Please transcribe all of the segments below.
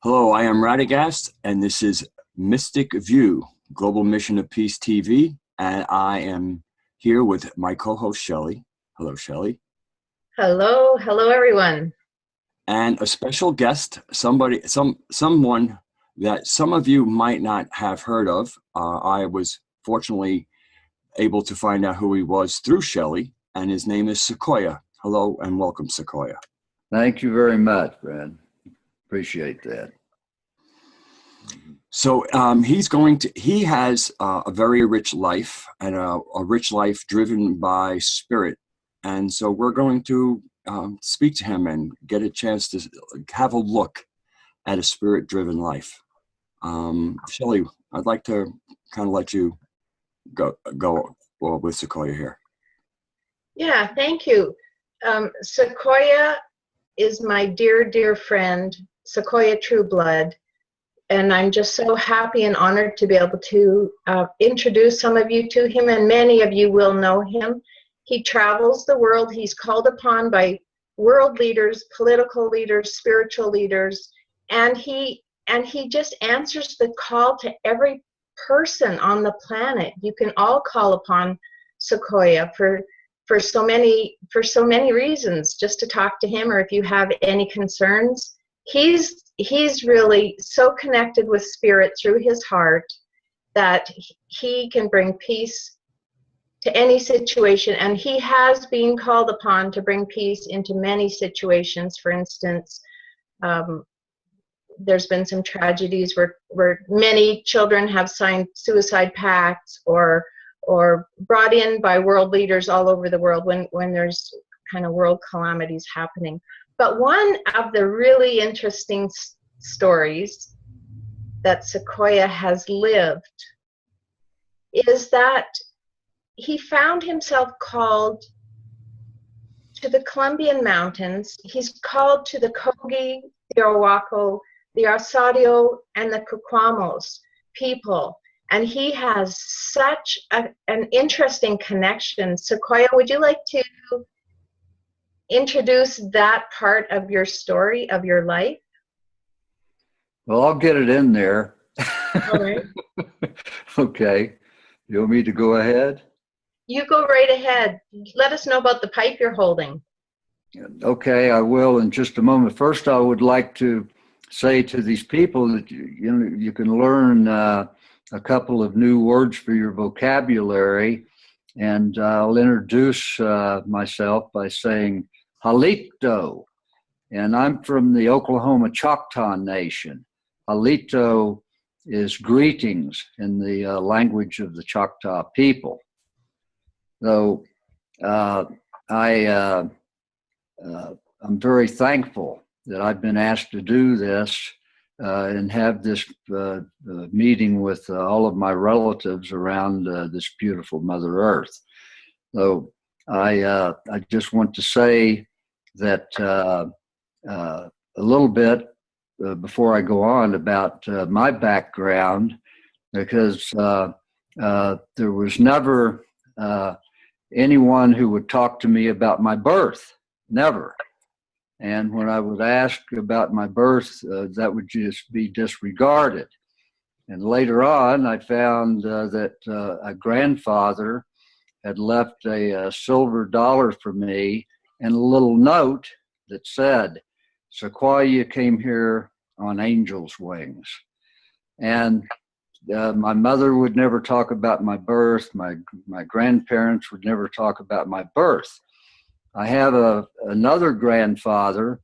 Hello, I am Radagast, and this is Mystic View, Global Mission of Peace TV, and I am here with my co-host, Shelley. Hello, Shelley. Hello, everyone. And a special guest, someone that some of you might not have heard of. I was fortunately able to find out who he was through Shelley, and his name is Sequoyah. Hello, and welcome, Sequoyah. Thank you very much, Brad. Appreciate that. So he has a very rich life, and a rich life driven by spirit. And so we're going to speak to him and get a chance to have a look at a spirit-driven life. Shelley, I'd like to kind of let you go with Sequoyah here. Yeah, thank you. Sequoyah is my dear friend, Sequoyah Trueblood. And I'm just so happy and honored to be able to introduce some of you to him, and many of you will know him. He travels the world. He's called upon by world leaders, political leaders, spiritual leaders, and he just answers the call to every person on the planet. You can all call upon Sequoyah for so many reasons, just to talk to him, or if you have any concerns. He's really so connected with spirit through his heart that he can bring peace to any situation, and he has been called upon to bring peace into many situations. For instance, there's been some tragedies where many children have signed suicide pacts or brought in by world leaders all over the world when there's kind of world calamities happening. But one of the really interesting stories that Sequoyah has lived is that he found himself called to the Colombian mountains. He's called to the Kogi, the Arhuaco, the Arsadio, and the Cucuamos people. And he has such an interesting connection. Sequoyah, would you like to introduce that part of your story, of your life? Well, I'll get it in there. All right. Okay. You want me to go ahead? You go right ahead. Let us know about the pipe you're holding. Okay, I will in just a moment. First, I would like to say to these people that you can learn a couple of new words for your vocabulary, and I'll introduce myself by saying Halito, and I'm from the Oklahoma Choctaw Nation. Halito is greetings in the language of the Choctaw people. So I'm very thankful that I've been asked to do this and have this meeting with all of my relatives around this beautiful Mother Earth. So I just want to say that a little bit before I go on about my background, because there was never anyone who would talk to me about my birth, never. And when I was asked about my birth, that would just be disregarded. And later on, I found that a grandfather had left a silver dollar for me and a little note that said, Sequoyah came here on angel's wings. And my mother would never talk about my birth. My grandparents would never talk about my birth. I have another grandfather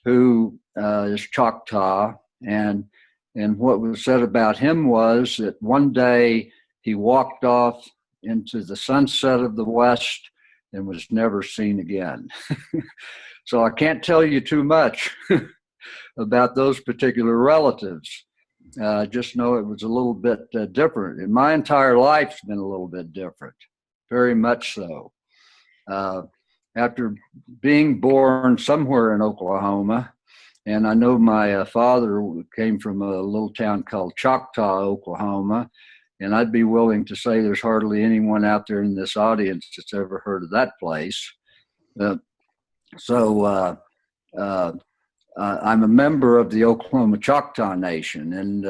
who is Choctaw, and what was said about him was that one day he walked off into the sunset of the West and was never seen again. So I can't tell you too much about those particular relatives. Just know it was a little bit different. And my entire life's been a little bit different, very much so. After being born somewhere in Oklahoma, and I know my father came from a little town called Choctaw, Oklahoma, and I'd be willing to say there's hardly anyone out there in this audience that's ever heard of that place. So I'm a member of the Oklahoma Choctaw Nation, and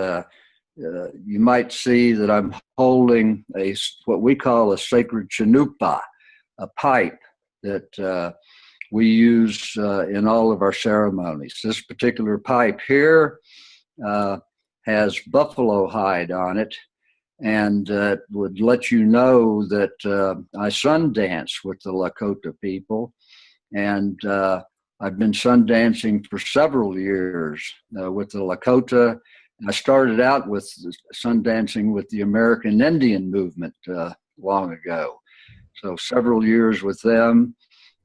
you might see that I'm holding what we call a sacred chanupa, a pipe that we use in all of our ceremonies. This particular pipe here has buffalo hide on it, and would let you know that I Sundance with the Lakota people, and I've been Sundancing for several years with the Lakota. I started out with Sundancing with the American Indian movement long ago, so several years with them,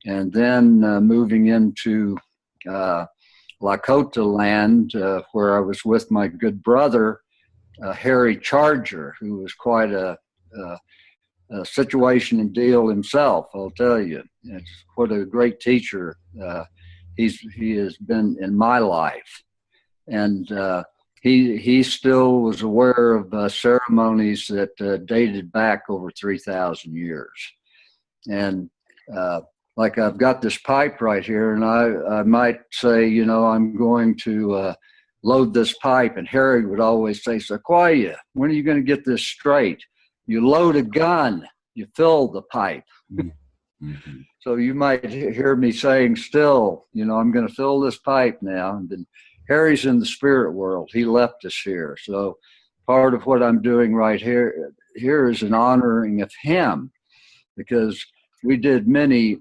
and then moving into Lakota land where I was with my good brother, Harry Charger, who was quite a situation and deal himself, I'll tell you. What a great teacher he has been in my life. And he still was aware of ceremonies that dated back over 3,000 years. And like I've got this pipe right here, and I might say, you know, I'm going to load this pipe, and Harry would always say, Sequoyah, when are you going to get this straight? You load a gun, you fill the pipe. Mm-hmm. So you might hear me saying still, you know, I'm going to fill this pipe now. And then Harry's in the spirit world. He left us here. So part of what I'm doing right here is an honoring of him, because we did many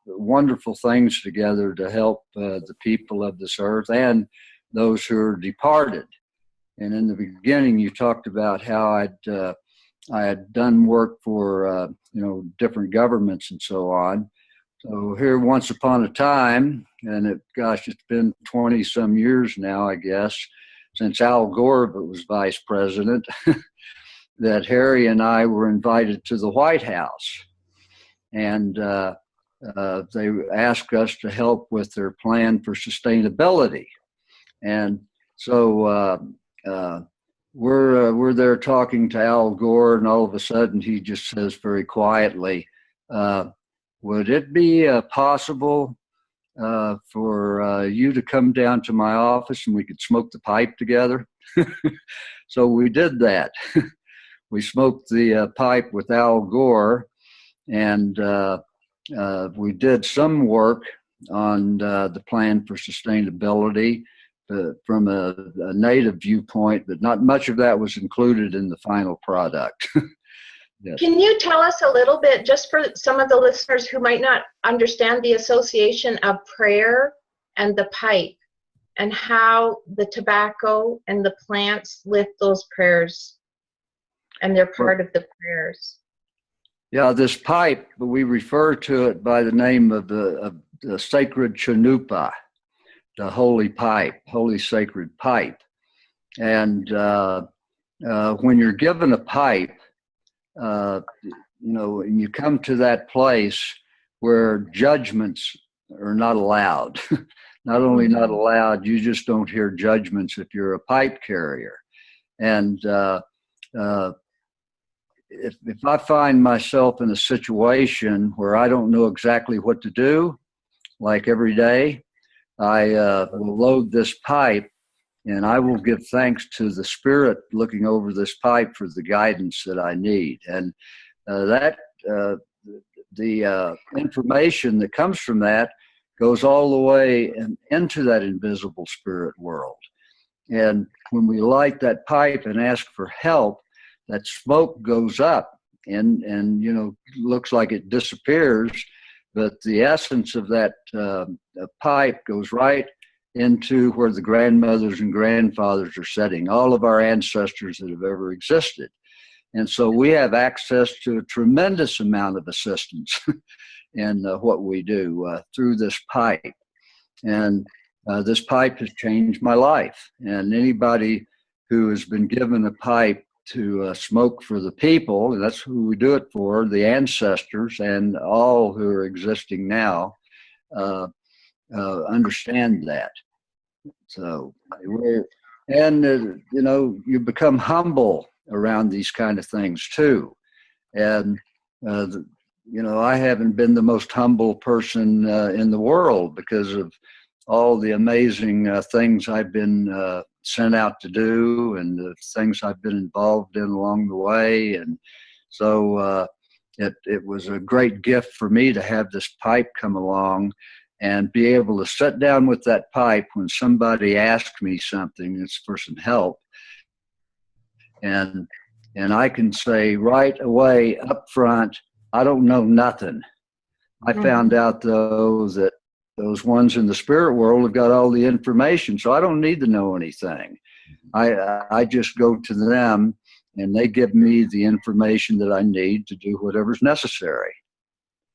wonderful things together to help the people of this earth and those who are departed. And in the beginning, you talked about how I had done work for you know, different governments and so on. So here, once upon a time, and it's been 20 some years now, I guess, since Al Gore was vice president, that Harry and I were invited to the White House, and they asked us to help with their plan for sustainability. And so we're there talking to Al Gore, and all of a sudden he just says very quietly, would it be possible for you to come down to my office and we could smoke the pipe together? So we did that. We smoked the pipe with Al Gore, and we did some work on the plan for sustainability from a native viewpoint, but not much of that was included in the final product. Yes. Can you tell us a little bit, just for some of the listeners who might not understand the association of prayer and the pipe, and how the tobacco and the plants lift those prayers, and they're part of the prayers? Yeah, this pipe, we refer to it by the name of the sacred chanupa, the holy pipe, holy sacred pipe. And when you're given a pipe, you know, and you come to that place where judgments are not allowed. Not only not allowed, you just don't hear judgments if you're a pipe carrier. And if I find myself in a situation where I don't know exactly what to do, like every day, I will load this pipe, and I will give thanks to the Spirit looking over this pipe for the guidance that I need. And the information that comes from that goes all the way into that invisible spirit world. And when we light that pipe and ask for help, that smoke goes up and you know, looks like it disappears, but the essence of that pipe goes right into where the grandmothers and grandfathers are sitting, all of our ancestors that have ever existed. And so we have access to a tremendous amount of assistance in what we do through this pipe. And this pipe has changed my life. And anybody who has been given a pipe to smoke for the people, and that's who we do it for, the ancestors and all who are existing now, understand that. So you know, you become humble around these kind of things too. And you know, I haven't been the most humble person in the world because of all the amazing things I've been sent out to do and the things I've been involved in along the way. And so it was a great gift for me to have this pipe come along and be able to sit down with that pipe when somebody asked me something, it's for some help. And I can say right away up front, I don't know nothing. I found out, though, that those ones in the spirit world have got all the information, so I don't need to know anything. I just go to them, and they give me the information that I need to do whatever's necessary.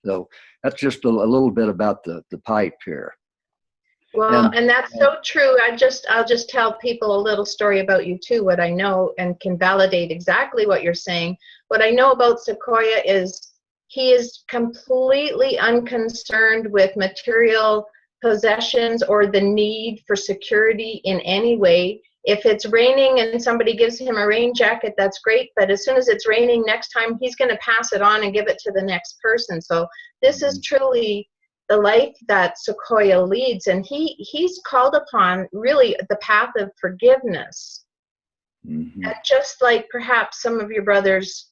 So that's just a little bit about the pipe here. Well, and that's so true. I'll just tell people a little story about you too, what I know, and can validate exactly what you're saying. What I know about Sequoyah is he is completely unconcerned with material possessions or the need for security in any way. If it's raining and somebody gives him a rain jacket, that's great. But as soon as it's raining next time, he's going to pass it on and give it to the next person. So this is truly the life that Sequoyah leads. And he's called upon really the path of forgiveness. And just like perhaps some of your brothers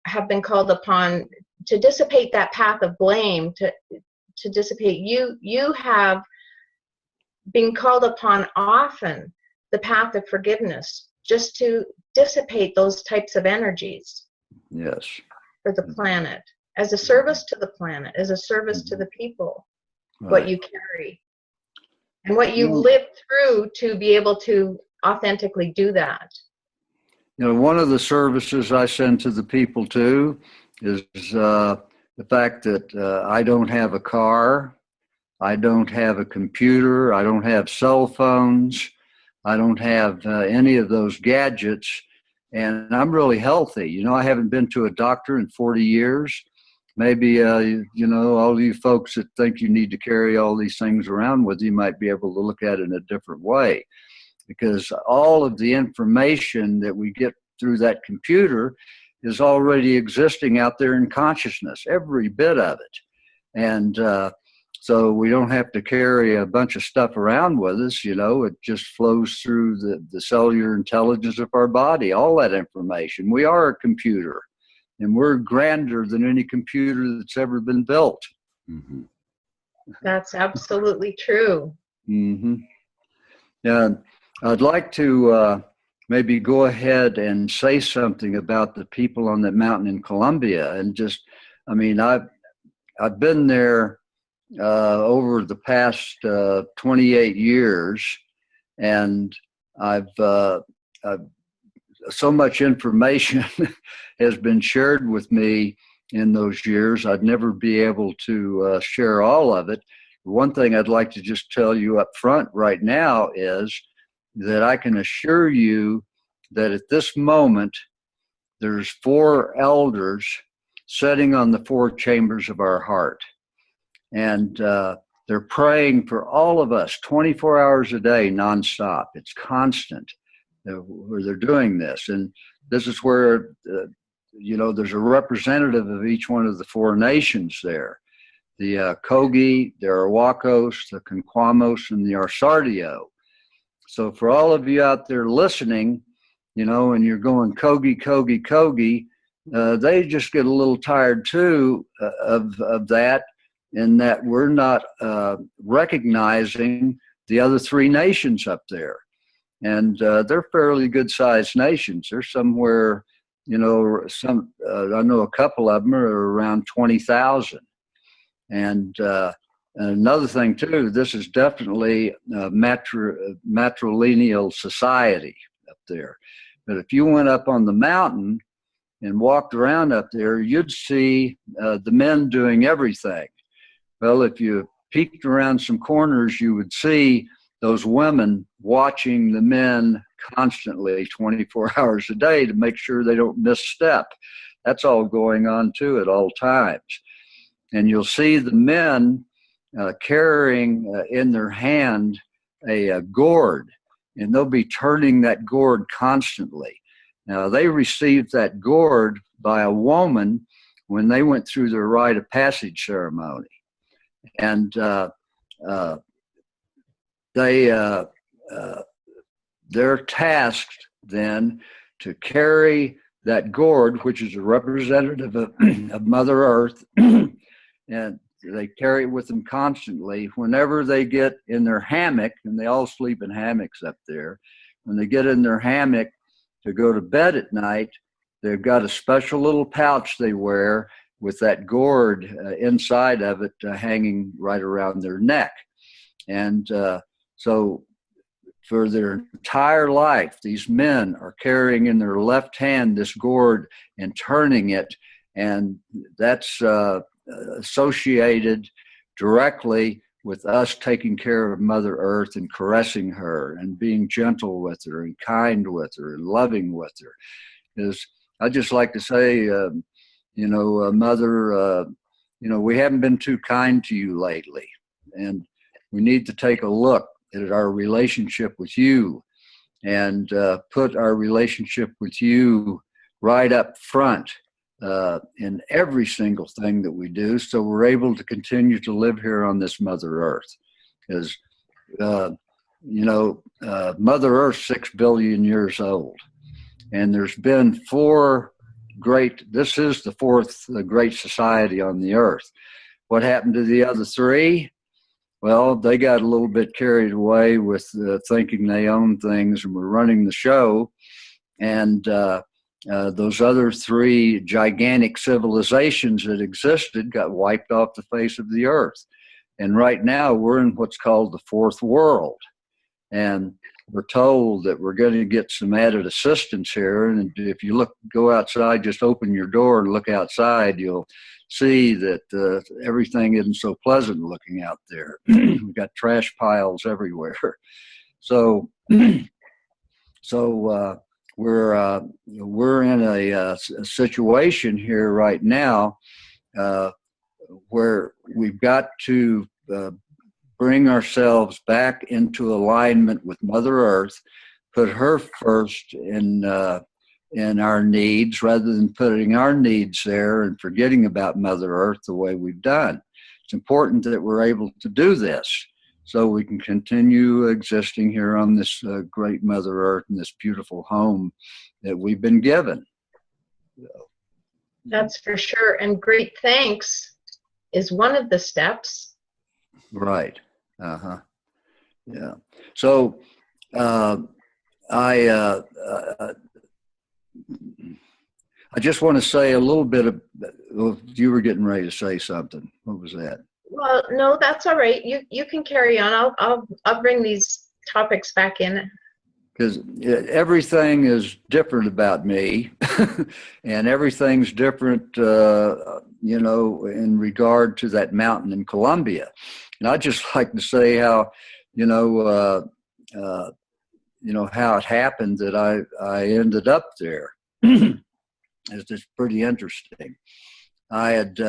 have been called upon to dissipate that path of blame, to dissipate, you have been called upon often the path of forgiveness, just to dissipate those types of energies. Yes. For the planet, as a service to the planet, as a service to the people, what you carry and what you lived through to be able to authentically do that. You know, one of the services I send to the people too is the fact that I don't have a car, I don't have a computer, I don't have cell phones, I don't have any of those gadgets, and I'm really healthy. You know, I haven't been to a doctor in 40 years. Maybe, you know, all you folks that think you need to carry all these things around with you might be able to look at it in a different way, because all of the information that we get through that computer is already existing out there in consciousness, every bit of it. And so we don't have to carry a bunch of stuff around with us, you know, it just flows through the cellular intelligence of our body, all that information. We are a computer, and we're grander than any computer that's ever been built. That's absolutely true. Yeah, I'd like to maybe go ahead and say something about the people on that mountain in Colombia. And just, I mean, I've been there over the past 28 years, and I've so much information has been shared with me in those years. I'd never be able to share all of it. One thing I'd like to just tell you up front right now is that I can assure you that at this moment, there's 4 elders sitting on the 4 chambers of our heart. And they're praying for all of us 24 hours a day, nonstop. It's constant where they're doing this. And this is where, you know, there's a representative of each one of the 4 nations there. The Kogi, the Arawakos, the Conquamos, and the Arsardio. So for all of you out there listening, you know, and you're going Kogi, Kogi, Kogi, they just get a little tired too of that, in that we're not recognizing the other 3 nations up there. And they're fairly good-sized nations. They're somewhere, you know, I know a couple of them are around 20,000. And another thing too, this is definitely a matrilineal society up there. But if you went up on the mountain and walked around up there, you'd see the men doing everything. Well, if you peeked around some corners, you would see those women watching the men constantly 24 hours a day to make sure they don't misstep. That's all going on too at all times. And you'll see the men carrying in their hand a gourd, and they'll be turning that gourd constantly. Now, they received that gourd by a woman when they went through their rite of passage ceremony. And uh, they they're tasked then to carry that gourd, which is a representative of Mother Earth, and they carry it with them constantly. Whenever they get in their hammock, and they all sleep in hammocks up there, when they get in their hammock to go to bed at night, they've got a special little pouch they wear with that gourd inside of it hanging right around their neck. And so for their entire life, these men are carrying in their left hand this gourd and turning it, and that's associated directly with us taking care of Mother Earth and caressing her and being gentle with her and kind with her and loving with her. Because I just like to say, Mother, we haven't been too kind to you lately, and we need to take a look at our relationship with you and put our relationship with you right up front in every single thing that we do, so we're able to continue to live here on this Mother Earth. Because, Mother Earth's 6 billion years old, and there's been this is the fourth great society on the Earth. What happened to the other three? Well, they got a little bit carried away with thinking they own things and were running the show. And those other three gigantic civilizations that existed got wiped off the face of the earth. And right now we're in what's called the fourth world. And we're told that we're going to get some added assistance here. And if you go outside, just open your door and look outside, you'll see that everything isn't so pleasant looking out there. We've got trash piles everywhere. So we're in a situation here right now where we've got to bring ourselves back into alignment with Mother Earth, put her first in our needs rather than putting our needs there and forgetting about Mother Earth the way we've done. It's important that we're able to do this so we can continue existing here on this great Mother Earth and this beautiful home that we've been given. That's for sure. And great thanks is one of the steps. Right. Yeah. So I just want to say a little bit of, you were getting ready to say something. What was that? Well, no, that's all right. You can carry on. I'll bring these topics back in. Because everything is different about me, and everything's different, in regard to that mountain in Colombia. And I'd just like to say how, how it happened that I ended up there. It's just pretty interesting. I had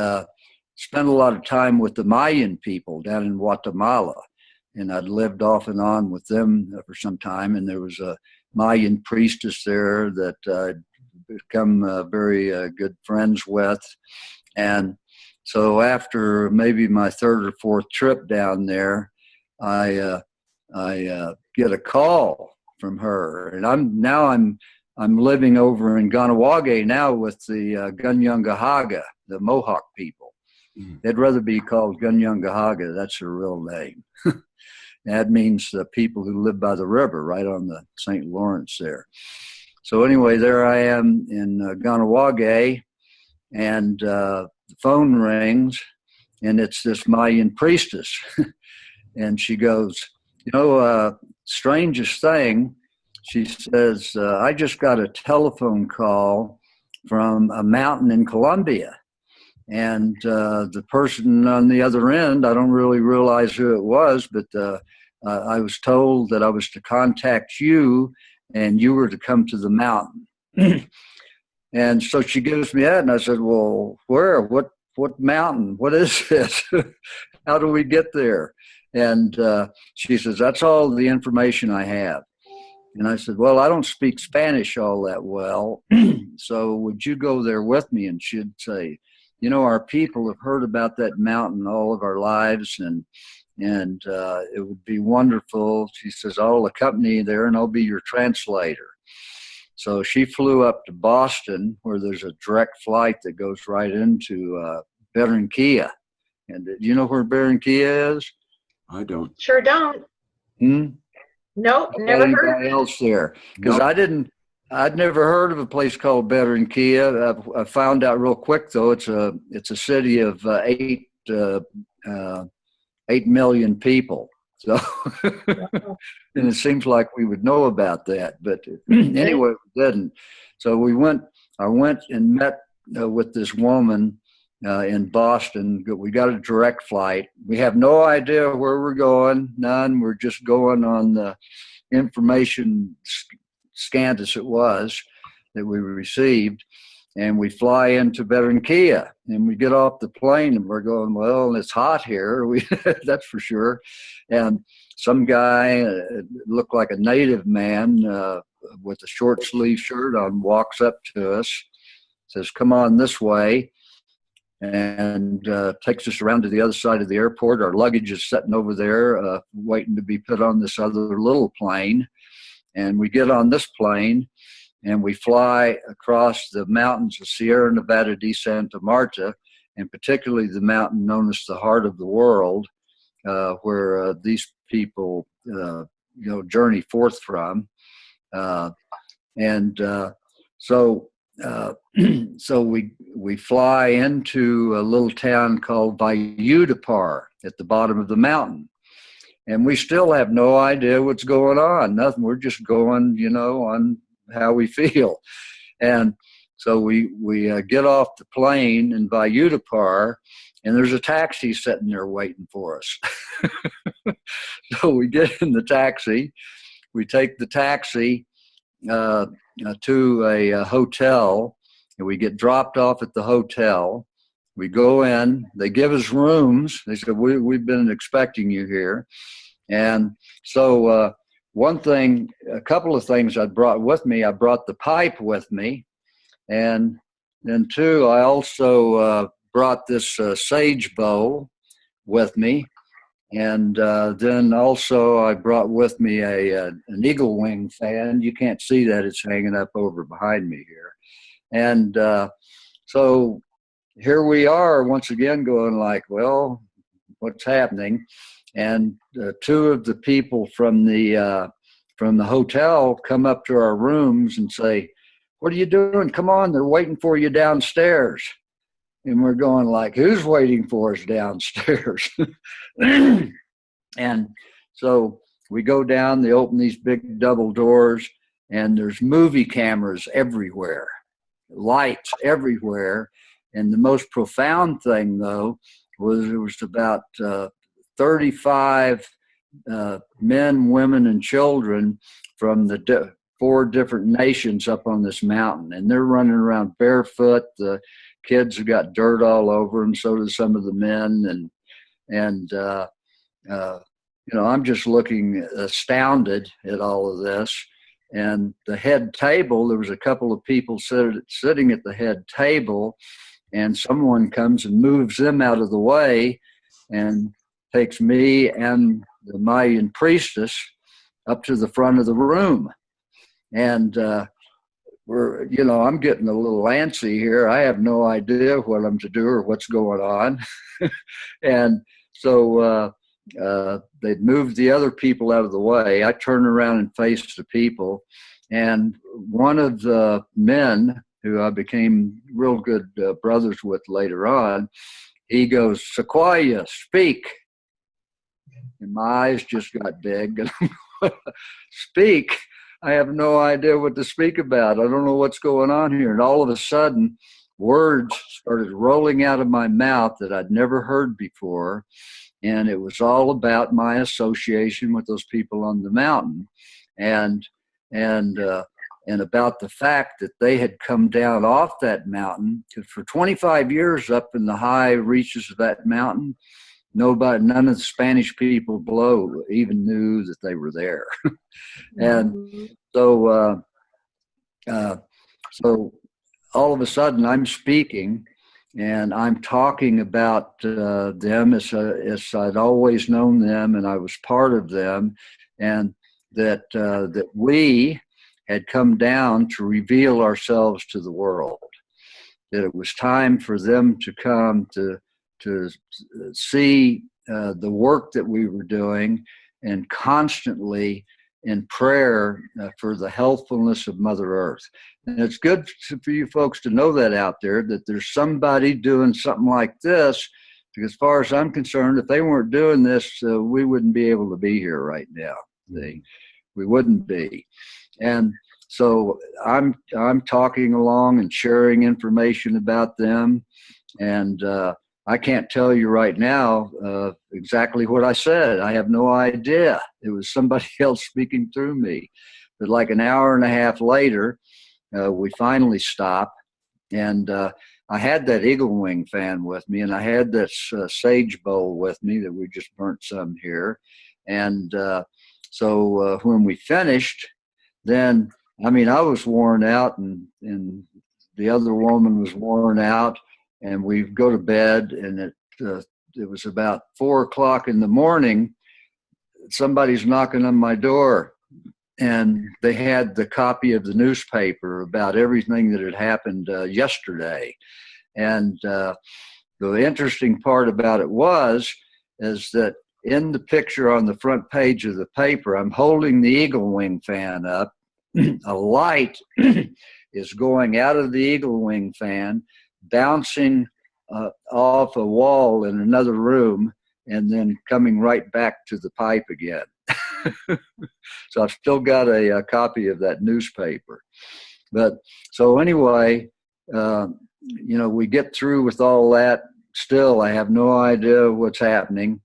spent a lot of time with the Mayan people down in Guatemala, and I'd lived off and on with them for some time, and there was a Mayan priestess there that I'd become very good friends with. And so after maybe my third or fourth trip down there, I get a call from her, and I'm living over in Ganawage now with the Gunyungahaga, the Mohawk people. They'd rather be called Gunyungahaga. That's their real name. That means the people who live by the river, right on the St. Lawrence there. So anyway, there I am in Ganawage, and the phone rings, and it's this Mayan priestess. And she goes, strangest thing, she says, I just got a telephone call from a mountain in Colombia. And the person on the other end, I don't really realize who it was, but I was told that I was to contact you and you were to come to the mountain. And so she gives me that, and I said, well, where? What mountain? What is this? How do we get there? And she says, that's all the information I have. And I said, well, I don't speak Spanish all that well, so would you go there with me? And she'd say, our people have heard about that mountain all of our lives, and and it would be wonderful. She says, I'll accompany you there and I'll be your translator. So she flew up to Boston, where there's a direct flight that goes right into Barranquilla. And do you know where Barranquilla is? I don't. Sure don't. Nope, never heard. Anybody else there? Because Nope. I'd never heard of a place called Barranquilla. I found out real quick though. It's a city of 8 million people. So, and it seems like we would know about that, but anyway, we didn't. So I went and met with this woman in Boston. We got a direct flight. We have no idea where we're going, none. We're just going on the information, scant as it was, that we received. And we fly into Barranquilla, and we get off the plane, and we're going, well, it's hot here. That's for sure. And some guy looked like a native man with a short sleeve shirt on walks up to us, says, come on this way, and takes us around to the other side of the airport. Our luggage is sitting over there waiting to be put on this other little plane. And we get on this plane, and we fly across the mountains of Sierra Nevada de Santa Marta, and particularly the mountain known as the Heart of the World, where these people, journey forth from. So we fly into a little town called Valledupar at the bottom of the mountain. And we still have no idea what's going on. Nothing. We're just going, on how we feel. And so we get off the plane in Valledupar, and there's a taxi sitting there waiting for us. So we get in the taxi. We take the taxi to a hotel, and we get dropped off at the hotel. We go in. They give us rooms. They said, we've been expecting you here. And so a couple of things I brought with me. I brought the pipe with me. And then two, I also brought this sage bowl with me. And then also I brought with me an eagle wing fan. You can't see that. It's hanging up over behind me here. And so here we are once again going like, well, what's happening? And two of the people from the hotel come up to our rooms and say, what are you doing? Come on, they're waiting for you downstairs. And we're going like, who's waiting for us downstairs? And so we go down, they open these big double doors, and there's movie cameras everywhere, lights everywhere. And the most profound thing, though, was it was about 35 men, women, and children from the 4 different nations up on this mountain. And they're running around barefoot. The kids have got dirt all over them, so do some of the men. And I'm just looking astounded at all of this. And the head table, there was a couple of people sitting at the head table, and someone comes and moves them out of the way and takes me and the Mayan priestess up to the front of the room. And I'm getting a little antsy here. I have no idea what I'm to do or what's going on. And so they'd moved the other people out of the way. I turned around and faced the people. And one of the men who I became real good brothers with later on, he goes, Sequoyah, speak. And my eyes just got big. Speak? I have no idea what to speak about. I don't know what's going on here. And all of a sudden, words started rolling out of my mouth that I'd never heard before. And it was all about my association with those people on the mountain. And about the fact that they had come down off that mountain. Because for 25 years up in the high reaches of that mountain, none of the Spanish people below even knew that they were there. And so all of a sudden I'm speaking, and I'm talking about them as I'd always known them, and I was part of them, and that we had come down to reveal ourselves to the world. That it was time for them to come to see the work that we were doing, and constantly in prayer for the healthfulness of Mother Earth. And it's good for you folks to know that out there, that there's somebody doing something like this, because as far as I'm concerned, if they weren't doing this, we wouldn't be able to be here right now. We wouldn't be. And so I'm talking along and sharing information about them, and I can't tell you right now exactly what I said. I have no idea. It was somebody else speaking through me. But like an hour and a half later, we finally stopped, and I had that eagle wing fan with me, and I had this sage bowl with me that we just burnt some here. And so when we finished, then, I mean, I was worn out, and the other woman was worn out, and we go to bed, and it was about 4 o'clock in the morning. Somebody's knocking on my door, and they had the copy of the newspaper about everything that had happened yesterday. And the interesting part about it is that in the picture on the front page of the paper, I'm holding the eagle wing fan up. A light is going out of the eagle wing fan, bouncing off a wall in another room, and then coming right back to the pipe again. So I've still got a copy of that newspaper. But so anyway, we get through with all that. Still, I have no idea what's happening.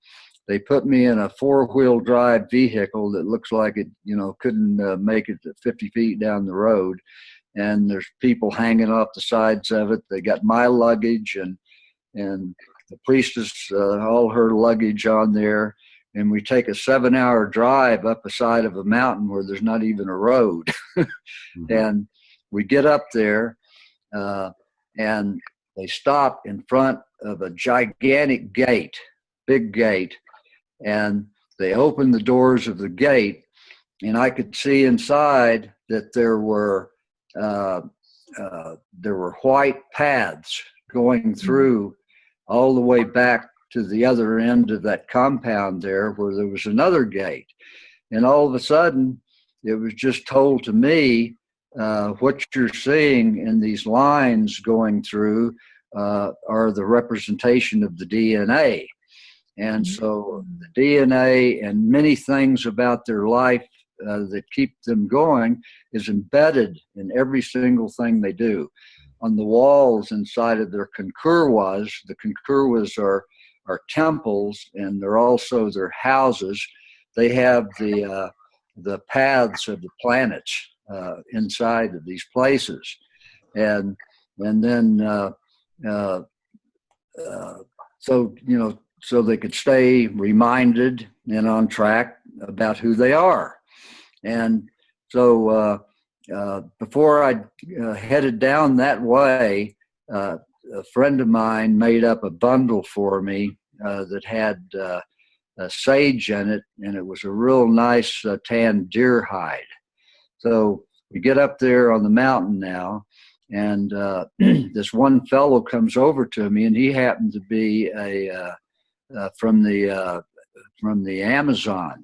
They put me in a 4-wheel drive vehicle that looks like it, couldn't make it 50 feet down the road. And there's people hanging off the sides of it. They got my luggage and the priestess, all her luggage on there. And we take a 7-hour drive up the side of a mountain where there's not even a road. Mm-hmm. And we get up there, and they stop in front of a gigantic gate, big gate. And they opened the doors of the gate, and I could see inside that there were white paths going through all the way back to the other end of that compound there, where there was another gate. And all of a sudden, it was just told to me, what you're seeing in these lines going through are the representation of the DNA. And so the DNA and many things about their life that keep them going is embedded in every single thing they do. On the walls inside of their concurwas, the concurwas are temples, and they're also their houses. They have the paths of the planets inside of these places, and then so they could stay reminded and on track about who they are. And so before I headed down that way, a friend of mine made up a bundle for me that had sage in it, and it was a real nice tan deer hide. So we get up there on the mountain now, and this one fellow comes over to me, and he happened to be from the Amazon,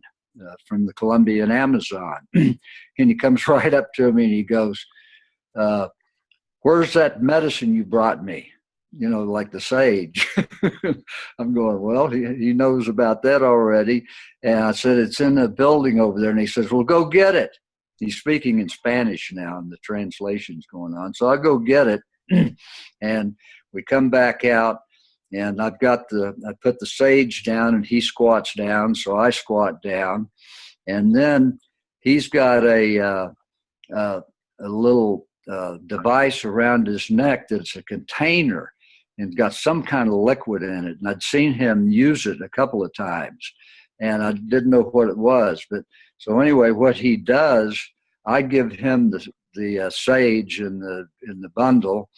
from the Colombian Amazon. And he comes right up to me and he goes, where's that medicine you brought me? Like the sage. I'm going, well, he knows about that already. And I said, it's in the building over there. And he says, well, go get it. He's speaking in Spanish now, and the translation's going on. So I go get it, and we come back out, and I put the sage down, and he squats down, so I squat down, and then he's got a little device around his neck that's a container, and got some kind of liquid in it. And I'd seen him use it a couple of times, and I didn't know what it was. But so anyway, what he does, I give him the sage in the bundle,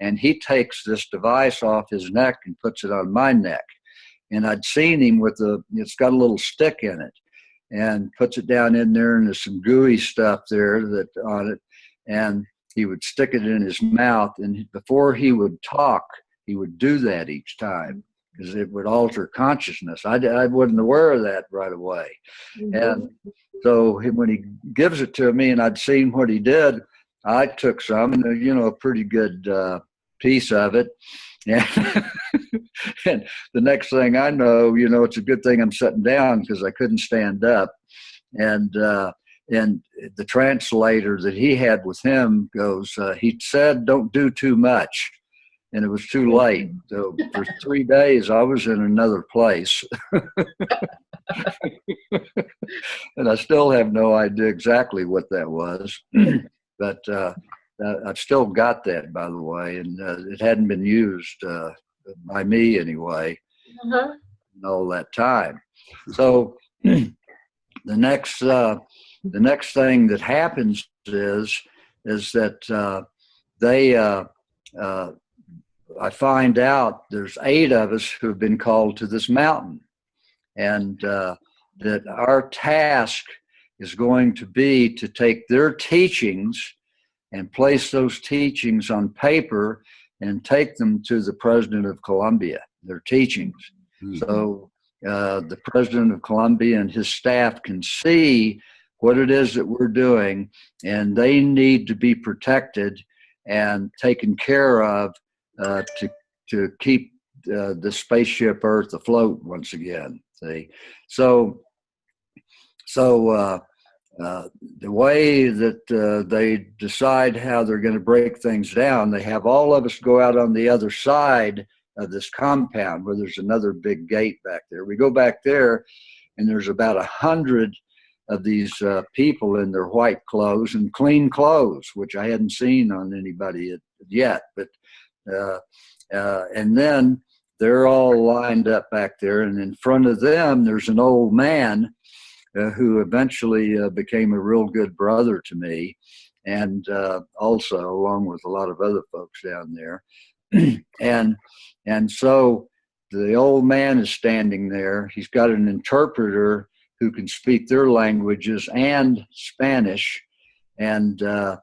and he takes this device off his neck and puts it on my neck. And I'd seen him with it's got a little stick in it, and puts it down in there, and there's some gooey stuff there that on it, and he would stick it in his mouth, and before he would talk, he would do that each time because it would alter consciousness. I wasn't aware of that right away. And so when he gives it to me and I'd seen what he did, I took some, and a pretty good piece of it. And, and the next thing I know, it's a good thing I'm sitting down because I couldn't stand up. And the translator that he had with him goes, he said, "Don't do too much." And it was too late. So for 3 days, I was in another place. And I still have no idea exactly what that was. But I've still got that, by the way. And it hadn't been used by me anyway in all that time. So the next thing that happens is that I find out there's 8 of us who have been called to this mountain, and that our task is going to be to take their teachings and place those teachings on paper and take them to the President of Columbia, their teachings. Mm-hmm. So the President of Columbia and his staff can see what it is that we're doing, and they need to be protected and taken care of to keep the spaceship Earth afloat once again. See, so the way that they decide how they're going to break things down, they have all of us go out on the other side of this compound where there's another big gate back there. We go back there, and there's about 100 of these people in their white clothes and clean clothes, which I hadn't seen on anybody yet. But and then they're all lined up back there, and in front of them there's an old man who eventually became a real good brother to me, and also along with a lot of other folks down there. and so the old man is standing there. He's got an interpreter who can speak their languages and Spanish, and the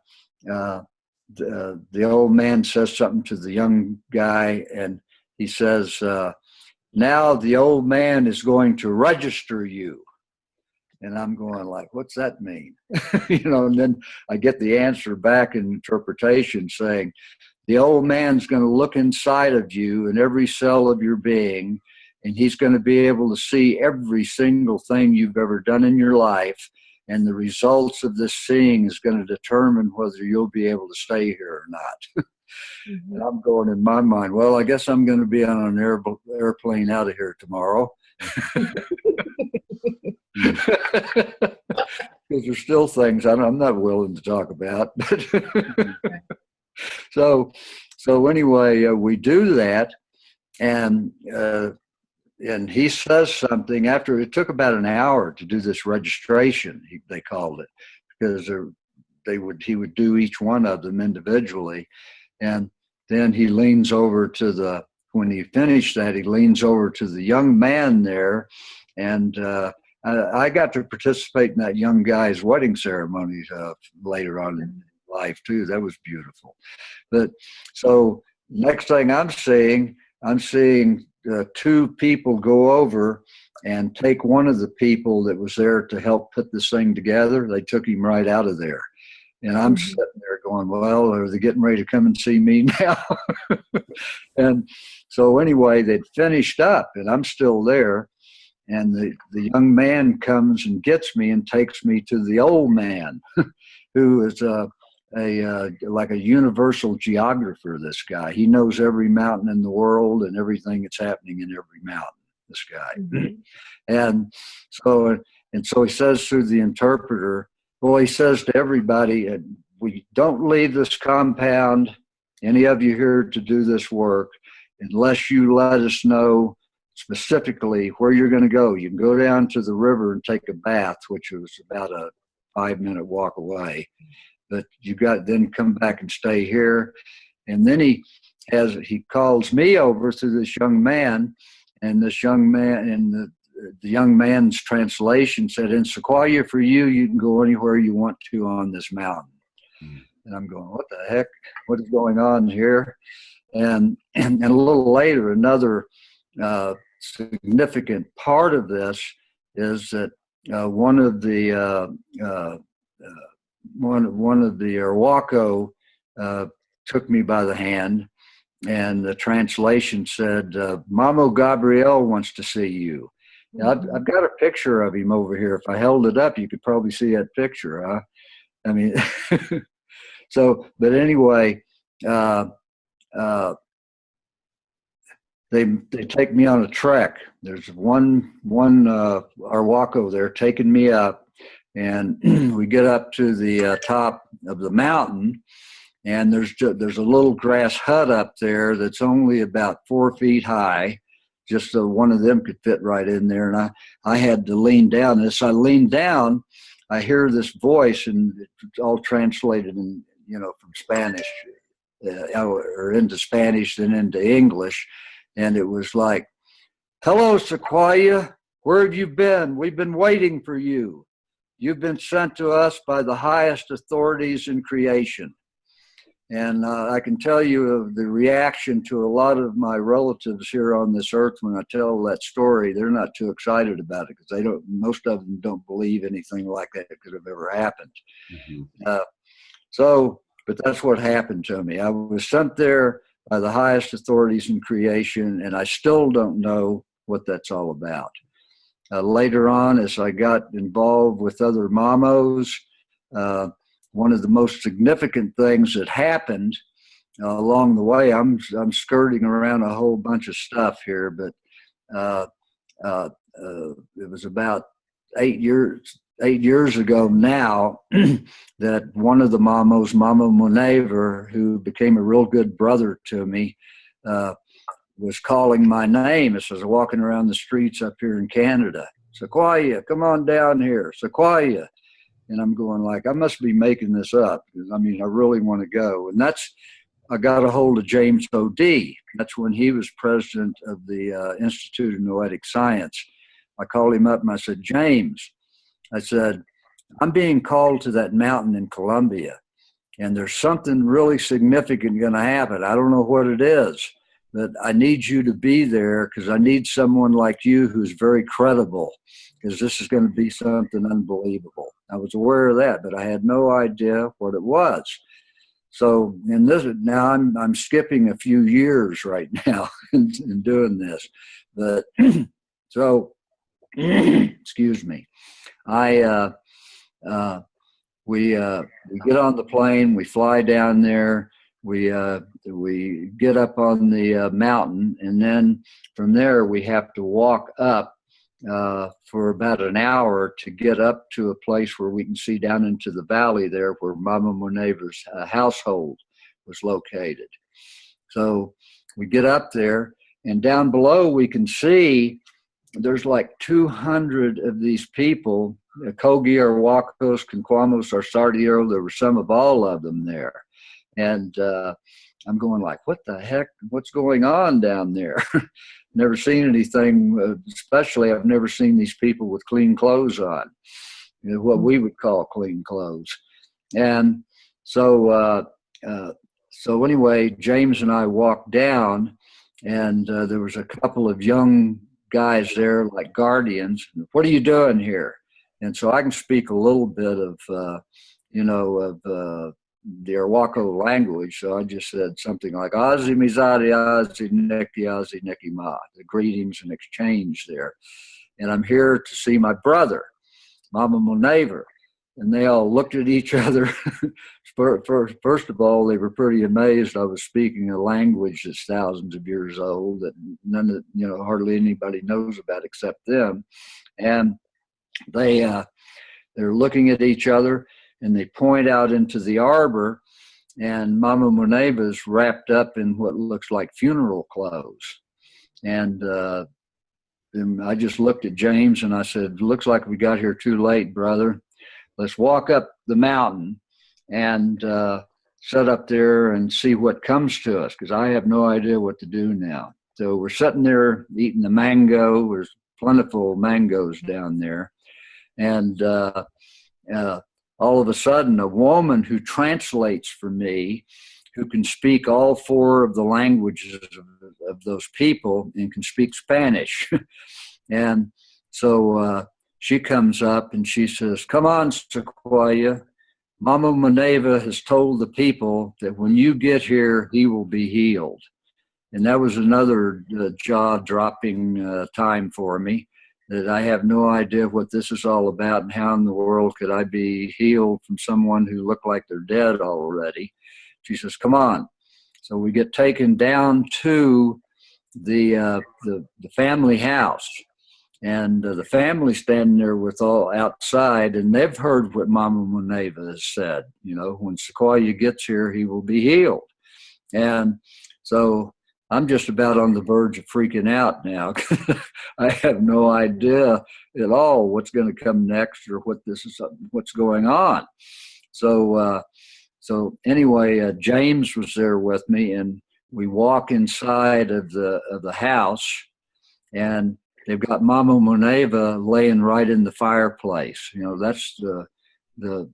old man says something to the young guy, and he says, "Now the old man is going to register you." And I'm going like, what's that mean? And then I get the answer back in interpretation saying, the old man's going to look inside of you and every cell of your being, and he's going to be able to see every single thing you've ever done in your life. And the results of this seeing is going to determine whether you'll be able to stay here or not. Mm-hmm. And I'm going in my mind, well, I guess I'm going to be on an airplane out of here tomorrow. Because there's still things I'm not willing to talk about. So anyway, we do that, and he says something after. It took about an hour to do this registration. They called it, because he would do each one of them individually, and then he leans over when he finished that, he leans over to the young man there, and I got to participate in that young guy's wedding ceremony later on in life too. That was beautiful. But so next thing I'm seeing 2 people go over and take one of the people that was there to help put this thing together. They took him right out of there. And I'm sitting there going, well, are they getting ready to come and see me now? And so anyway, they'd finished up, and I'm still there. And the young man comes and gets me and takes me to the old man, who is like a universal geographer, this guy. He knows every mountain in the world and everything that's happening in every mountain, this guy. Mm-hmm. And so he says through the interpreter, well, he says to everybody, we don't leave this compound, any of you here to do this work, unless you let us know specifically where you're going to go. You can go down to the river and take a bath, which was about a 5-minute walk away. but you got then come back and stay here. And then he calls me over to this young man, and this young man, and the young man's translation said, "In Sequoyah, for you, you can go anywhere you want to on this mountain." And I'm going, what the heck? What is going on here? And a little later, another significant part of this is that one of the Arhuaco took me by the hand, and the translation said, "Mamo Gabriel wants to see you." Now, I've got a picture of him over here. If I held it up, you could probably see that picture. Huh? I mean, so, but anyway, they take me on a trek. There's one Arhuaco there taking me up, and we get up to the top of the mountain, and there's a little grass hut up there that's only about 4 feet high. Just so one of them could fit right in there, and I had to lean down. And as I leaned down, I hear this voice, and it's all translated in, from Spanish or into Spanish, then into English. And it was like, "Hello, Sequoyah. Where have you been? We've been waiting for you. You've been sent to us by the highest authorities in creation." And I can tell you of the reaction to a lot of my relatives here on this earth when I tell that story. They're not too excited about it because most of them don't believe anything like that could have ever happened. But that's what happened to me. I was sent there by the highest authorities in creation, and I still don't know what that's all about. Later on, as I got involved with other mamos, one of the most significant things that happened along the way, I'm skirting around a whole bunch of stuff here, but it was about 8 years ago now that one of the mamos, Mama Monever, who became a real good brother to me, was calling my name as I was walking around the streets up here in Canada. "Sequoyah, come on down here, Sequoyah." And I'm going like, I must be making this up, because I really want to go. And I got a hold of James O.D. That's when he was president of the Institute of Noetic Science. I called him up and I said, "James," I said, "I'm being called to that mountain in Colombia, and there's something really significant going to happen. I don't know what it is, but I need you to be there because I need someone like you who's very credible, because this is going to be something unbelievable." I was aware of that, but I had no idea what it was. So now I'm skipping a few years right now in doing this. But so, excuse me. We get on the plane, we fly down there, we get up on the mountain, and then from there we have to walk up for about an hour to get up to a place where we can see down into the valley there where Mama Monever's household was located. So we get up there, and down below we can see there's like 200 of these people, Kogi, Arhuacos, Conquamos, Arsardio. There were some of all of them there. And I'm going like, what the heck? What's going on down there? Never seen anything, especially I've never seen these people with clean clothes on, what we would call clean clothes. And so anyway, James and I walked down, and there was a couple of young guys there, like guardians. "What are you doing here?" And so I can speak a little bit of, the Arhuaco language. So I just said something like, "Azi Mizadi, Azi Neki, Azi Neki Ma," the greetings and exchange there. And I'm here to see my brother, Mama Monever. And they all looked at each other. First of all, they were pretty amazed I was speaking a language that's thousands of years old that hardly anybody knows about except them. And they're looking at each other, and they point out into the arbor, and Mama Moneva's wrapped up in what looks like funeral clothes. And I just looked at James and I said, "Looks like we got here too late, brother. Let's walk up the mountain, and sit up there and see what comes to us, because I have no idea what to do now. So we're sitting there eating the mango. There's plentiful mangoes down there. And all of a sudden, a woman who translates for me, who can speak all four of the languages of those people and can speak Spanish. And so she comes up and she says, "Come on, Sequoyah. Mama Maneva has told the people that when you get here, he will be healed." And that was another jaw-dropping time for me, that I have no idea what this is all about and how in the world could I be healed from someone who looked like they're dead already. She says, "Come on." So we get taken down to the family house. And the family standing there with all outside, and they've heard what Mama Maneva has said. You know, when Sequoyah gets here, he will be healed. And so I'm just about on the verge of freaking out now. I have no idea at all what's going to come next or what's going on. So anyway, James was there with me, and we walk inside of the house, and they've got Mama Maneva laying right in the fireplace. You know, that's the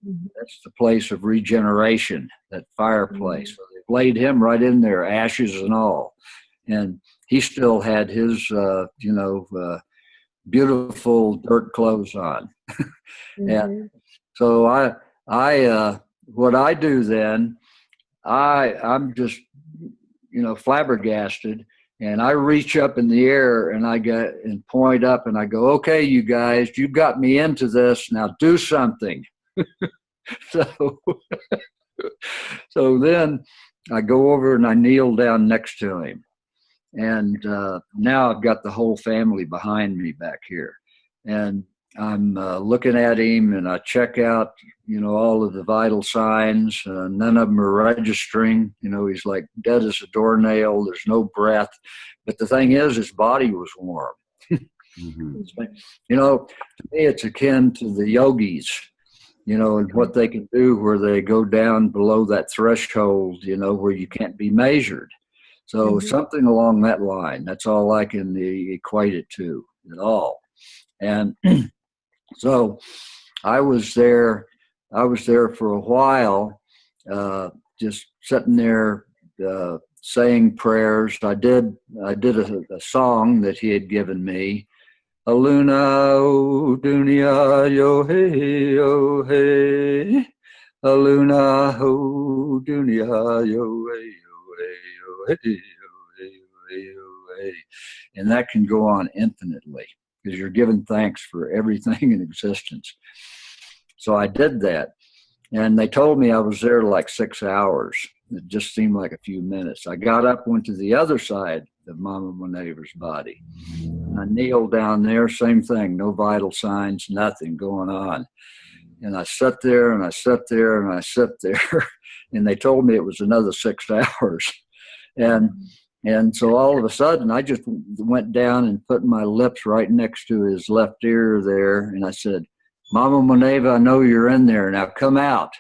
place of regeneration, that fireplace. So they've laid him right in there, ashes and all. And he still had his, beautiful dirt clothes on. And so what I do then, I'm just, flabbergasted. And I reach up in the air and I point up and I go, "Okay, you guys, you got me into this. Now do something." So then I go over and I kneel down next to him. And now I've got the whole family behind me back here. And I'm looking at him and I check out, all of the vital signs. None of them are registering. He's like dead as a doornail. There's no breath. But the thing is, his body was warm. Mm-hmm. To me, it's akin to the yogis, and what they can do where they go down below that threshold, where you can't be measured. So something along that line. That's all I can equate it to at all. And so I was there for a while, just sitting there saying prayers. I did a song that he had given me. Aluna o dunia yo hey, Aluna o dunia yo hey. And that can go on infinitely because you're giving thanks for everything in existence. So I did that, and they told me I was there like 6 hours. It just seemed like a few minutes. I got up, went to the other side of Mama Maneva's body. And I kneeled down there, same thing, no vital signs, nothing going on. And I sat there and I sat there and I sat there, and they told me it was another 6 hours. And so all of a sudden, I just went down and put my lips right next to his left ear there. And I said, "Mama Maneva, I know you're in there. Now come out."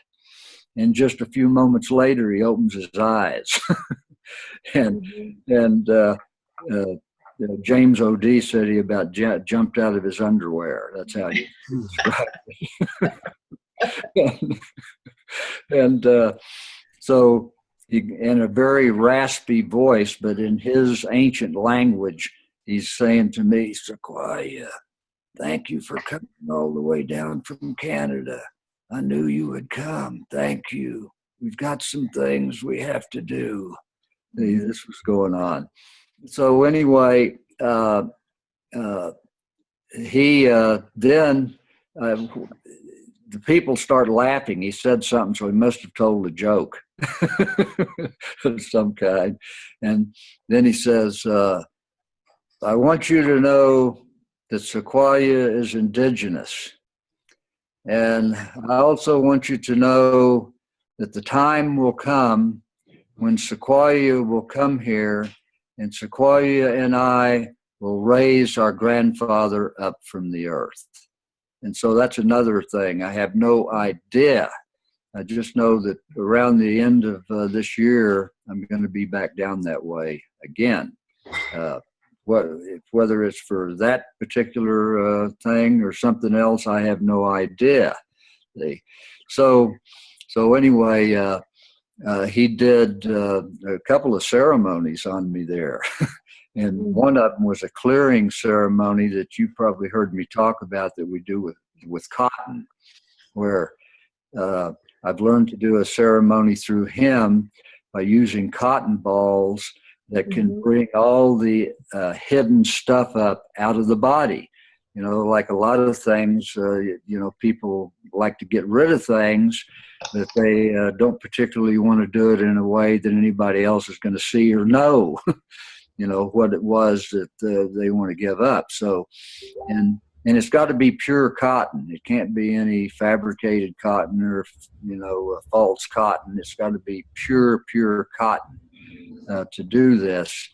And just a few moments later, he opens his eyes. James O.D. said he about jumped out of his underwear. That's how he described it. So he, in a very raspy voice, but in his ancient language, he's saying to me, "Sequoyah, thank you for coming all the way down from Canada. I knew you would come. Thank you. We've got some things we have to do." This was going on. So anyway, the people start laughing. He said something, so he must have told a joke of some kind. And then he says, "I want you to know that Sequoyah is indigenous. And I also want you to know that the time will come when Sequoyah will come here, and Sequoyah and I will raise our grandfather up from the earth." And so that's another thing. I have no idea I just know that around the end of this year, I'm going to be back down that way again. Whether it's for that particular thing or something else, I have no idea. So anyway, he did a couple of ceremonies on me there. And one of them was a clearing ceremony that you probably heard me talk about that we do with cotton, where I've learned to do a ceremony through him by using cotton balls that can bring all the hidden stuff up out of the body. You know, like a lot of things, people like to get rid of things that they don't particularly want to do it in a way that anybody else is going to see or know. What it was that they want to give up. So, and it's got to be pure cotton. It can't be any fabricated cotton or, false cotton. It's got to be pure cotton to do this.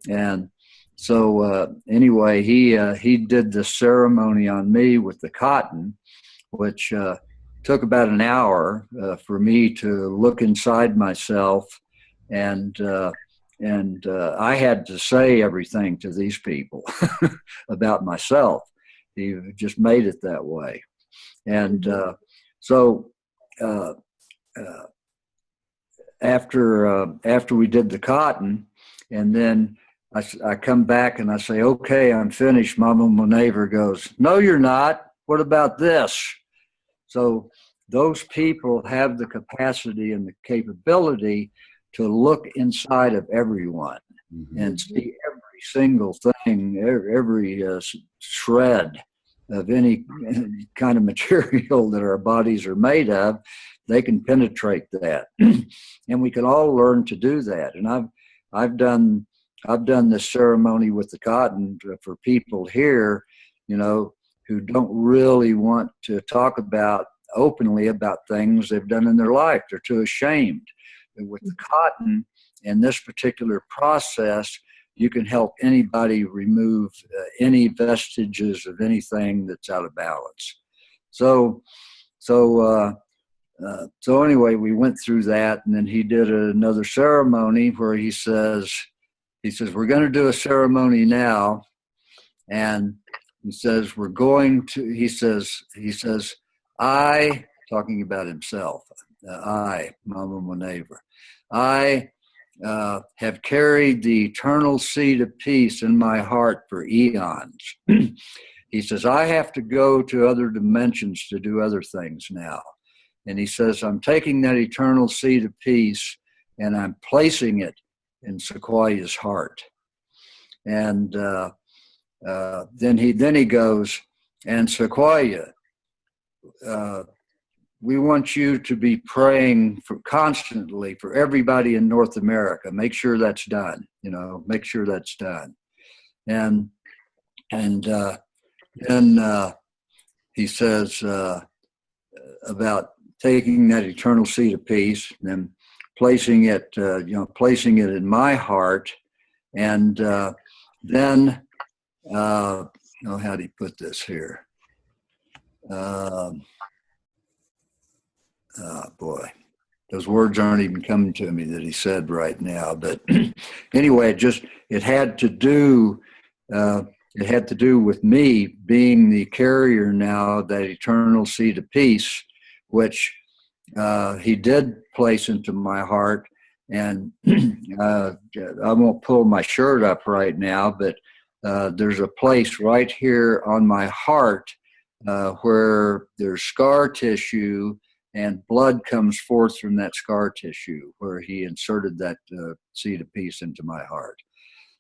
And so anyway, he did the ceremony on me with the cotton, which took about an hour for me to look inside myself, and I had to say everything to these people about myself. He just made it that way. And so after we did the cotton, and then I come back and I say, okay, I'm finished. Mama Monaver goes, no, you're not. What about this? So those people have the capacity and the capability to look inside of everyone and see every single thing, every shred of any kind of material that our bodies are made of. They can penetrate that, and we can all learn to do that. And I've done this ceremony with the cotton for people here, who don't really want to talk openly about things they've done in their life. They're too ashamed. With the cotton and this particular process, you can help anybody remove any vestiges of anything that's out of balance. So anyway, we went through that, and then he did another ceremony where he says, we're going to do a ceremony now, and he says, he says, I, talking about himself, I, Mama Monaver, I have carried the eternal seed of peace in my heart for eons. He says, I have to go to other dimensions to do other things now. And he says, I'm taking that eternal seed of peace and I'm placing it in Sequoyah's heart. And then he goes, and Sequoyah, we want you to be praying constantly for everybody in North America. Make sure that's done. Make sure that's done. And then he says about taking that eternal seed of peace and then placing it in my heart, and then how do you put this here? Oh boy, those words aren't even coming to me that he said right now. But anyway, it had to do with me being the carrier now of that eternal seed of peace, which he did place into my heart. And I won't pull my shirt up right now, but there's a place right here on my heart where there's scar tissue, and blood comes forth from that scar tissue where he inserted that seed of peace into my heart.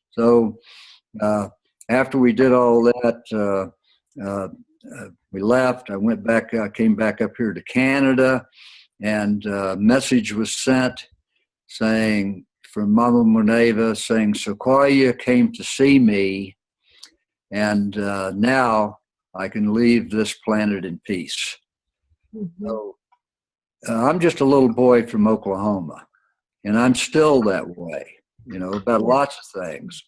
So after we did all that, we left. I came back up here to Canada, and a message was sent saying, from Mama Moneva, saying Sequoyah came to see me, and now I can leave this planet in peace. So I'm just a little boy from Oklahoma, and I'm still that way, about lots of things.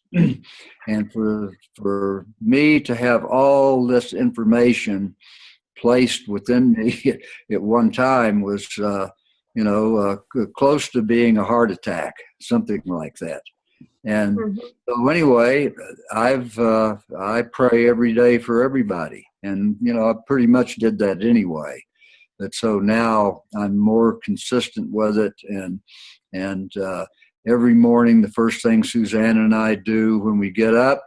And for me to have all this information placed within me at one time was close to being a heart attack, something like that. And Mhm. so anyway, I pray every day for everybody, and I pretty much did that anyway. But so now I'm more consistent with it, and every morning the first thing Suzanne and I do when we get up,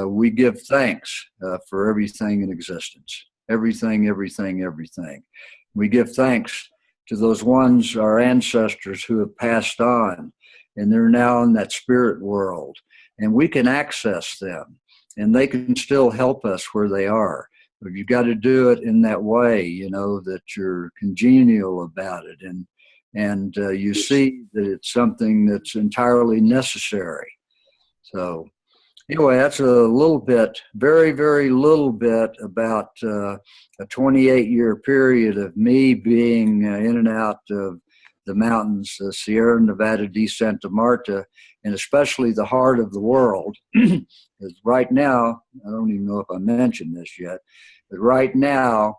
we give thanks for everything in existence, everything. We give thanks to those ones, our ancestors who have passed on, and they're now in that spirit world, and we can access them, and they can still help us where they are. But you got to do it in that way, that you're congenial about it, and you see that it's something that's entirely necessary. So anyway, that's a little bit, very, very little bit about a 28-year period of me being in and out of the mountains, Sierra Nevada de Santa Marta, and especially the heart of the world. Because right now, I don't even know if I mentioned this yet, but right now,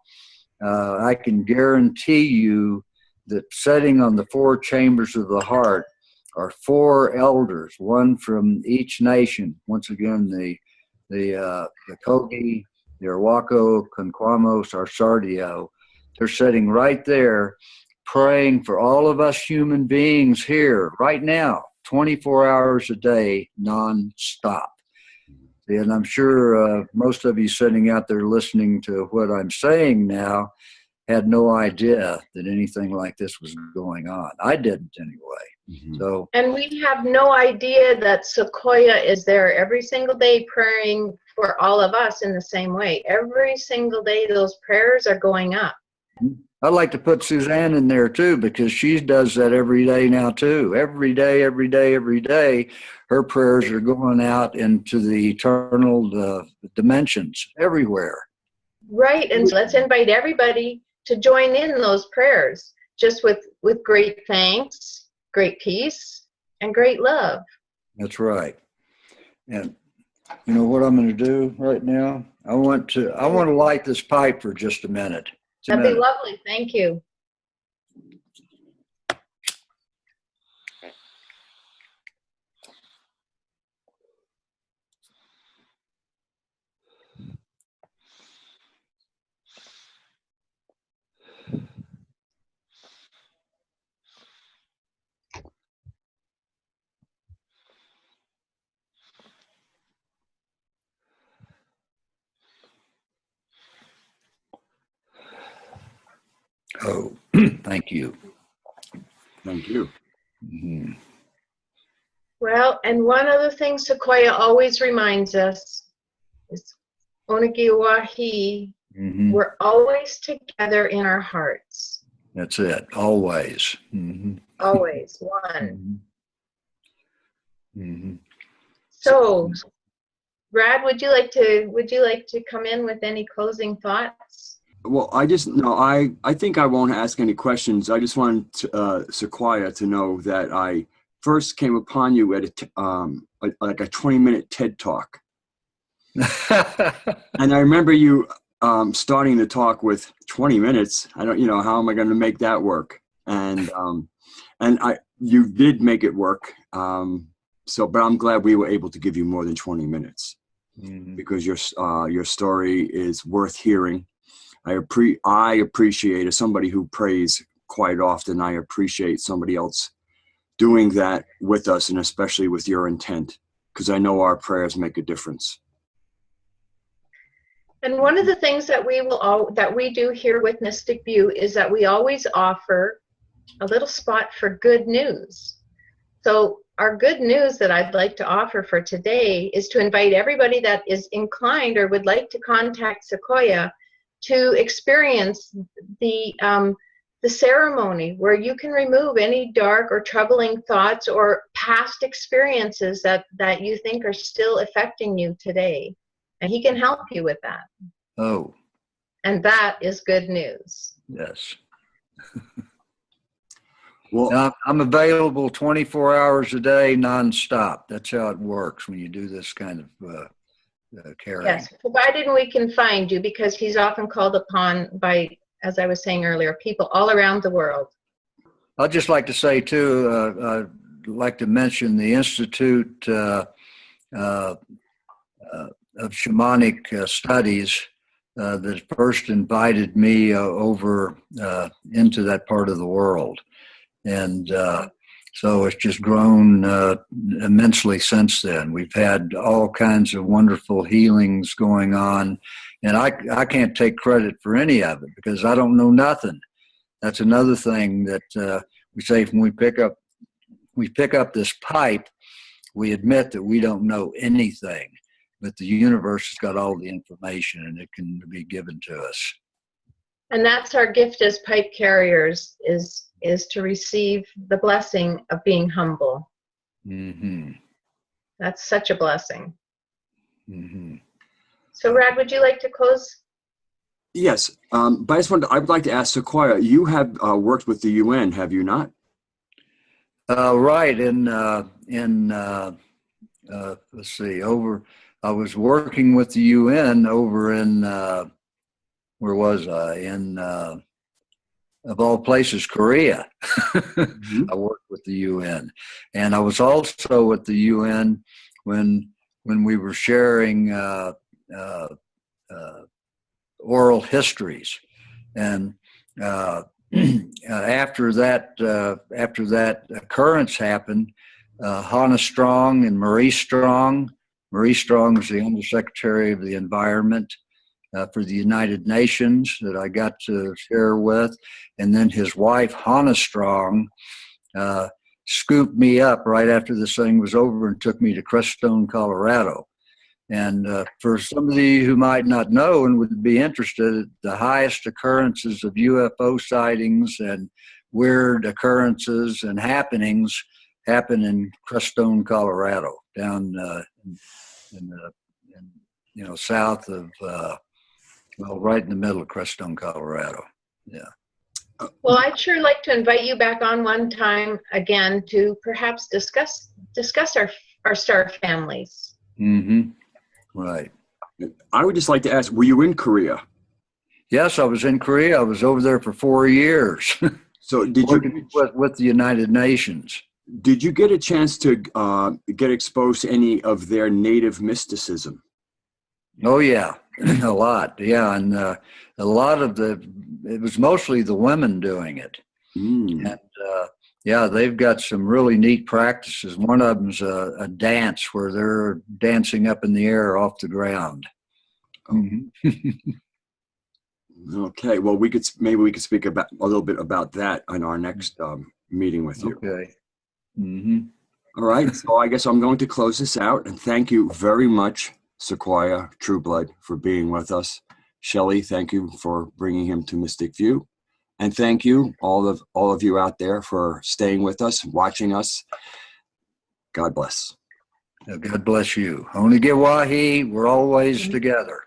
I can guarantee you that sitting on the four chambers of the heart are four elders, one from each nation. Once again, the Kogi, the Arhuaco, Conquamos, Sardio. They're sitting right there praying for all of us human beings here right now, 24 hours a day, non-stop. And I'm sure most of you sitting out there listening to what I'm saying now had no idea that anything like this was going on. I didn't anyway. Mm-hmm. So, and we have no idea that Sequoyah is there every single day praying for all of us in the same way. Every single day those prayers are going up. I'd like to put Suzanne in there too, because she does that every day now too. Every day, her prayers are going out into the eternal dimensions everywhere. Right, and let's invite everybody to join in those prayers, just with great thanks, great peace, and great love. That's right. And you know what I'm going to do right now? I want to light this pipe for just a minute. That'd be lovely. Thank you. Oh, thank you. Thank you. Mm-hmm. Well, and one other thing Sequoyah always reminds us is Onagiwahi, mm-hmm. We're always together in our hearts. That's it. Always. Mm-hmm. Always one. Mm-hmm. Mm-hmm. So, Brad, would you like to come in with any closing thoughts? Well, I think I won't ask any questions. I just wanted Sequoyah to know that I first came upon you at like a 20-minute TED Talk. And I remember you starting the talk with 20 minutes. I don't, how am I going to make that work? And you did make it work. But I'm glad we were able to give you more than 20 minutes, mm-hmm. because your story is worth hearing. I appreciate, as somebody who prays quite often, I appreciate somebody else doing that with us, and especially with your intent, because I know our prayers make a difference. And one of the things that we do here with Mystic View is that we always offer a little spot for good news. So our good news that I'd like to offer for today is to invite everybody that is inclined or would like to contact Sequoyah to experience the ceremony where you can remove any dark or troubling thoughts or past experiences that you think are still affecting you today. And he can help you with that. Oh. And that is good news. Yes. Well, now, I'm available 24 hours a day, nonstop. That's how it works when you do this kind of caring. Yes, provided we can find you, because he's often called upon by, as I was saying earlier, people all around the world. I'd just like to say too, I'd like to mention the Institute of Shamanic Studies that first invited me over into that part of the world. And so it's just grown immensely since then. We've had all kinds of wonderful healings going on. And I can't take credit for any of it because I don't know nothing. That's another thing that we say when we pick up this pipe, we admit that we don't know anything, but the universe has got all the information and it can be given to us. And that's our gift as pipe carriers, is to receive the blessing of being humble. Mm-hmm. That's such a blessing. Mm-hmm. So Rad, would you like to close? Yes, but I would like to ask Sequoyah, you have worked with the UN, have you not? Right. Let's see, I was working with the UN over in, where was I? In, of all places, Korea. Mm-hmm. I worked with the UN. And I was also with the UN when we were sharing oral histories. And after that occurrence happened, Hannah Strong and Marie Strong is the Undersecretary of the Environment for the United Nations that I got to share with. And then his wife, Hannah Strong, scooped me up right after this thing was over and took me to Crestone, Colorado. And for somebody who might not know and would be interested, the highest occurrences of UFO sightings and weird occurrences and happenings happen in Crestone, Colorado, down in south of, right in the middle of Crestone, Colorado. Yeah. Well, I'd sure like to invite you back on one time again to perhaps discuss our star families. Mm-hmm. Right. I would just like to ask, were you in Korea? Yes, I was in Korea. I was over there for 4 years. So did you with the United Nations? Did you get a chance to get exposed to any of their native mysticism? Oh yeah, a lot. Yeah, and a lot of it was mostly the women doing it. Mm. And yeah, they've got some really neat practices. One of them's a dance where they're dancing up in the air off the ground. Mm-hmm. Okay, well, maybe we could speak about a little bit about that in our next meeting with you. Okay. Mm-hmm. All right, so I guess I'm going to close this out, and thank you very much, Sequoyah Trueblood, for being with us. Shelley, thank you for bringing him to Mystic View. And thank you, all of you out there, for staying with us, watching us. God bless. God bless you. Only get wahi. We're always together.